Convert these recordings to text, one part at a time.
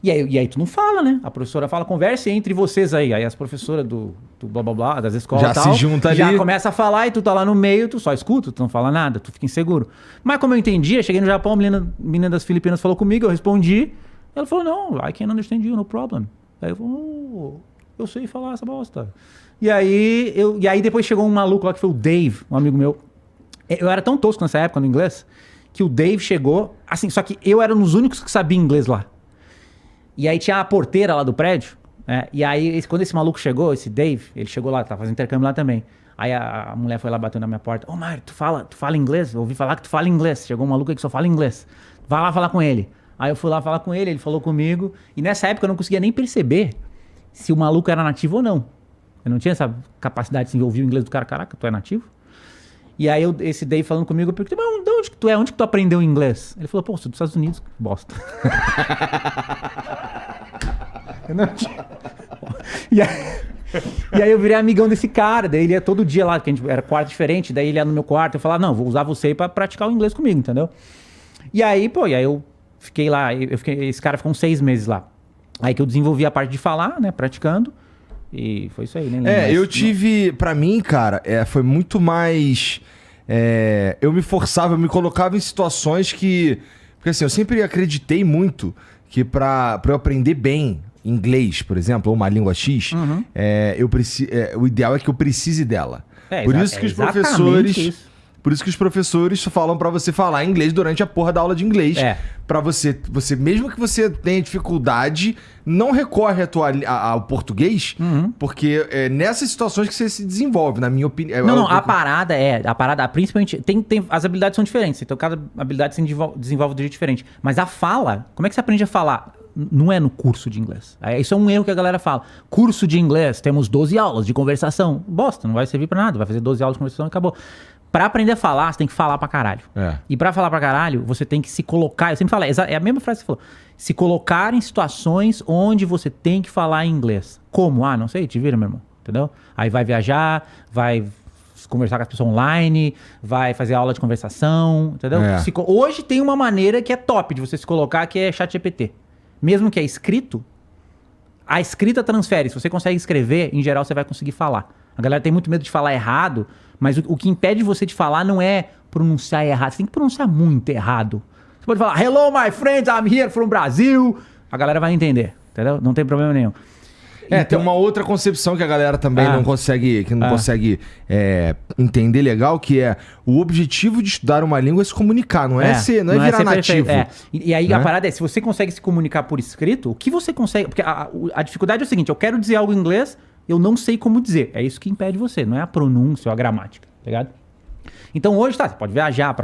E aí tu não fala, né? A professora fala, converse entre vocês aí. Aí as professoras do blá blá blá, das escolas Já e tal, se junta já ali. começa a falar e tu tá lá no meio, tu só escuta, tu não fala nada, tu fica inseguro. Mas como eu entendi, eu cheguei no Japão, a menina das Filipinas falou comigo, eu respondi. Ela falou, não, I can understand you, no problem. Aí eu falei, eu sei falar essa bosta. E aí depois chegou um maluco lá que foi o Dave, um amigo meu. Eu era tão tosco nessa época no inglês, que o Dave chegou, assim, só que eu era um dos únicos que sabia inglês lá. E aí tinha a porteira lá do prédio, né? E aí quando esse maluco chegou, esse Dave, ele chegou lá, tava fazendo intercâmbio lá também. Aí a mulher foi lá, bateu na minha porta. Ô, Mário, tu fala inglês? Eu ouvi falar que tu fala inglês. Chegou um maluco aí que só fala inglês. Vai lá falar com ele. Aí eu fui lá falar com ele, ele falou comigo. E nessa época eu não conseguia nem perceber se o maluco era nativo ou não. Eu não tinha essa capacidade de ouvir o inglês do cara. Caraca, tu é nativo? E aí esse Dave falando comigo, eu perguntei, mas de onde que tu é? Onde que tu aprendeu inglês? Ele falou, pô, sou dos Estados Unidos. Que bosta. Eu não tinha... E aí eu virei amigão desse cara, daí ele ia todo dia lá, que a gente era quarto diferente, daí ele ia no meu quarto, eu falava, não, vou usar você pra praticar o inglês comigo, entendeu? E aí, pô, eu fiquei lá, esse cara ficou uns 6 meses lá. Aí que eu desenvolvi a parte de falar, né, praticando, e foi isso aí, né? Eu tive, pra mim, cara, foi muito mais... eu me forçava, eu me colocava em situações que... Porque assim, eu sempre acreditei muito que pra eu aprender bem inglês, por exemplo, ou uma língua X, o ideal é que eu precise dela. Por isso que os professores... Por isso que os professores falam pra você falar inglês durante a porra da aula de inglês. Pra você mesmo que você tenha dificuldade, não recorre ao português, porque é nessas situações que você se desenvolve, na minha opinião. A parada, principalmente, as habilidades são diferentes, então cada habilidade se desenvolve de jeito diferente. Mas a fala, como é que você aprende a falar? Não é no curso de inglês. Isso é um erro que a galera fala. Curso de inglês, temos 12 aulas de conversação. Bosta, não vai servir pra nada, vai fazer 12 aulas de conversação e acabou. Pra aprender a falar, você tem que falar pra caralho. E pra falar pra caralho, você tem que se colocar... Eu sempre falo, é a mesma frase que você falou. Se colocar em situações onde você tem que falar inglês. Como? Não sei, te vira, meu irmão. Entendeu? Aí vai viajar, vai conversar com as pessoas online, vai fazer aula de conversação, entendeu? Hoje tem uma maneira que é top de você se colocar, que é ChatGPT. Mesmo que é escrito, a escrita transfere. Se você consegue escrever, em geral você vai conseguir falar. A galera tem muito medo de falar errado, mas o que impede você de falar não é pronunciar errado. Você tem que pronunciar muito errado. Você pode falar, hello my friends, I'm here from Brazil. A galera vai entender, entendeu? Não tem problema nenhum. Então, tem uma outra concepção que a galera também não consegue entender legal, que é o objetivo de estudar uma língua é se comunicar, não é virar nativo. E aí a parada é, se você consegue se comunicar por escrito, o que você consegue... Porque a dificuldade é o seguinte, eu quero dizer algo em inglês, eu não sei como dizer. É isso que impede você, não é a pronúncia ou a gramática, tá ligado? Então hoje, você pode viajar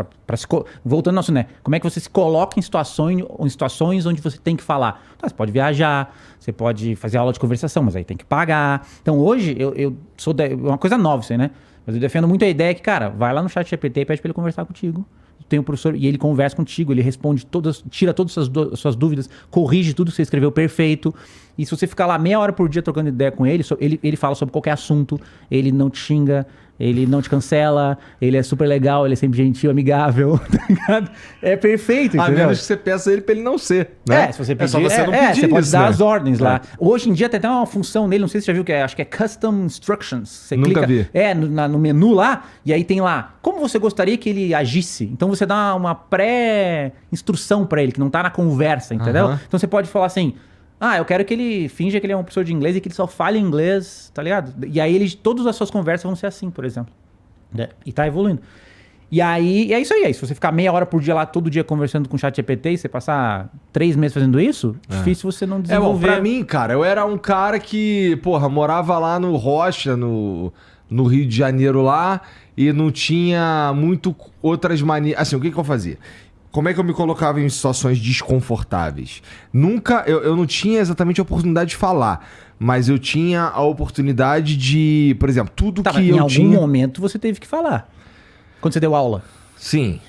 voltando ao nosso, né? Como é que você se coloca em situações onde você tem que falar? Você pode viajar, você pode fazer aula de conversação, mas aí tem que pagar. Então hoje, eu sou... uma coisa nova isso aí, né? Mas eu defendo muito a ideia que, cara, vai lá no ChatGPT e pede pra ele conversar contigo. Tem um professor e ele conversa contigo, ele responde tira todas as suas dúvidas, corrige tudo que você escreveu perfeito. E se você ficar lá meia hora por dia trocando ideia com ele, ele fala sobre qualquer assunto, ele não te xinga, ele não te cancela, ele é super legal, ele é sempre gentil, amigável, tá ligado? É perfeito, entendeu? A menos que você peça ele pra ele não ser, né? Se você pedir, só você não pedir você pode isso, dar as ordens lá. Hoje em dia tem até uma função nele, não sei se você já viu, acho que é Custom Instructions. Você Nunca vi. No menu lá, e aí tem lá, como você gostaria que ele agisse? Então você dá uma pré-instrução pra ele, que não tá na conversa, entendeu? Então você pode falar assim, eu quero que ele finja que ele é um professor de inglês e que ele só fale inglês, tá ligado? E aí todas as suas conversas vão ser assim, por exemplo. E tá evoluindo. E aí, é isso aí. Se você ficar meia hora por dia lá, todo dia conversando com o ChatGPT e você passar 3 meses fazendo isso, difícil você não desenvolver. Pra mim, cara, eu era um cara que, morava lá no Rocha, no Rio de Janeiro lá, e não tinha muito outras maneiras. Assim, o que eu fazia? Como é que eu me colocava em situações desconfortáveis? Eu não tinha exatamente a oportunidade de falar, mas eu tinha a oportunidade de, por exemplo, tudo que eu tinha... Em algum momento você teve que falar. Quando você deu aula. Sim.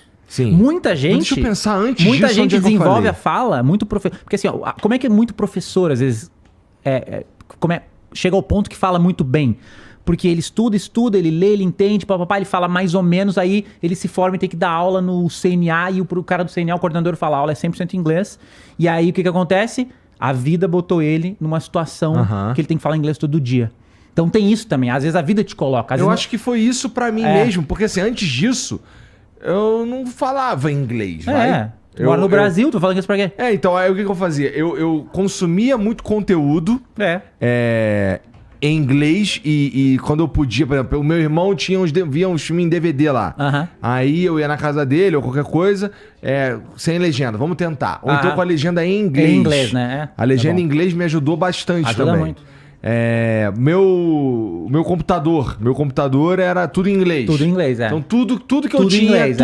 Muita gente... Mas deixa eu pensar antes muita disso, gente desenvolve a fala, porque assim, como é que é muito professor, às vezes, chega ao ponto que fala muito bem? Porque ele estuda, ele lê, ele entende, ele fala mais ou menos, aí ele se forma e tem que dar aula no CNA, e o cara do CNA, o coordenador, fala, a aula é 100% inglês. E aí o que acontece? A vida botou ele numa situação Aham. que ele tem que falar inglês todo dia. Então tem isso também. Às vezes a vida te coloca. Às Eu vezes acho que foi isso pra mim mesmo, porque assim, antes disso, eu não falava inglês, vai. Mora no Brasil, tu falando isso pra quê? Então, aí o que eu fazia? Eu consumia muito conteúdo em inglês e quando eu podia, por exemplo, o meu irmão via uns filmes em DVD lá. Aham. Aí eu ia na casa dele ou qualquer coisa, sem legenda, vamos tentar. Ou então com a legenda em inglês. Em inglês, né? A legenda bom. em inglês me ajudou bastante Ajuda também. muito. Meu computador era tudo em inglês. Tudo em inglês, Então tudo que eu Tudo em tinha, inglês,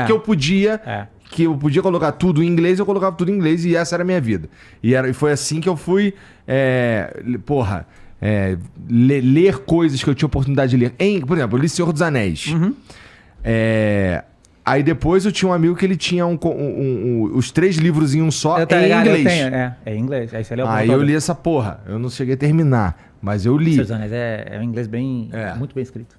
que eu podia... É. Que eu podia colocar tudo em inglês, eu colocava tudo em inglês e essa era a minha vida. E foi assim que eu fui, ler coisas que eu tinha oportunidade de ler. Por exemplo, eu li Senhor dos Anéis. Uhum. Aí depois eu tinha um amigo que ele tinha os 3 livros em um só, Eu tô em ligado, inglês. É em inglês. Aí você leu Aí eu li essa porra. Eu não cheguei a terminar, mas eu li. Seus Anéis é um inglês bem, muito bem escrito.